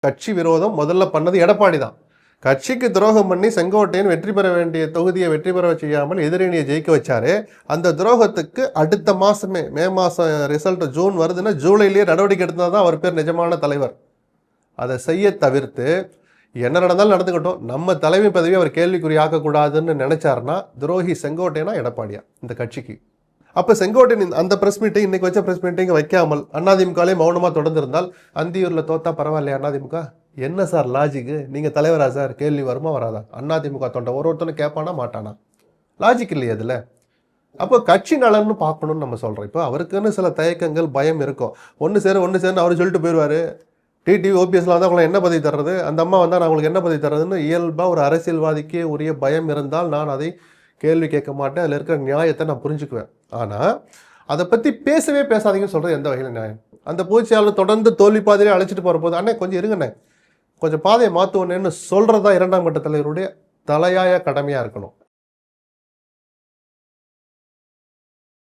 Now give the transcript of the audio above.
கட்சி விரோதம் முதல்ல பண்ணது எடப்பாடி தான். கட்சிக்கு துரோகம் பண்ணி செங்கோட்டையன் வெற்றி பெற வேண்டிய தொகுதியை வெற்றி பெற செய்யாமல் எதிரணியை ஜெயிக்க வச்சாரு. அந்த துரோகத்துக்கு அடுத்த மாசமே, மே மாசம் ரிசல்ட் ஜூன் வருதுன்னா ஜூலையிலேயே நடவடிக்கை எடுத்தால் தான் அவர் பேர் நிஜமான தலைவர். அதை செய்ய தவிர்த்து என்ன நடந்தாலும் நடந்துக்கிட்டோம், நம்ம தலைமை பதவி அவர் கேள்விக்குறி ஆக்கக்கூடாதுன்னு நினைச்சாருன்னா துரோகி செங்கோட்டையனா எடப்பாடியா இந்த கட்சிக்கு? அப்போ செங்கோட்டையன் அந்த ப்ரெஸ் மீட்டிங், இன்னைக்கு வச்ச ப்ரெஸ் மீட்டிங் வைக்காமல் அதிமுகலே மௌனமாக தொடர்ந்திருந்தால் அந்தியூரில் தோத்தா பரவாயில்லையா அதிமுக? என்ன சார் லாஜிக்கு? நீங்கள் தலைவரா சார்? கேள்வி வருமா வராதா? அதிமுக தொண்டை ஒருத்தனும் கேட்பானா மாட்டானா? லாஜிக் இல்லையா இதில்? அப்போ கட்சி நலன்னு பார்க்கணும்னு நம்ம சொல்கிறோம். இப்போ அவருக்குன்னு சில தயக்கங்கள், பயம் இருக்கும். ஒன்று சேருன்னு அவர் சொல்லிட்டு போயிடுவார். டிடிவி ஓபிஎஸ்ல வந்தால் அவங்களை என்ன பதவி தர்றது, அந்த அம்மா வந்தால் நான் உங்களுக்கு என்ன பதவி தர்றதுன்னு இயல்பாக ஒரு அரசியல்வாதிக்கே உரிய பயம் இருந்தால் நான் அதை கேள்வி கேட்க மாட்டேன். அதில் இருக்கிற நியாயத்தை நான் புரிஞ்சுக்குவேன். ஆனால் அதை பற்றி பேசவே பேசாதீங்கன்னு சொல்கிறது எந்த வகையில் நியாயம்? அந்த பொதுச்செயலாளர் தொடர்ந்து தோல்வி பாதையிலே அழைச்சிட்டு போகிற போது, அண்ணே கொஞ்சம் இருங்கண்ணே, கொஞ்சம் பாதையை மாற்றுவோன்னு சொல்கிறதா இரண்டாம் கட்ட தலைவருடைய தலையாய கடமையாக இருக்கணும்.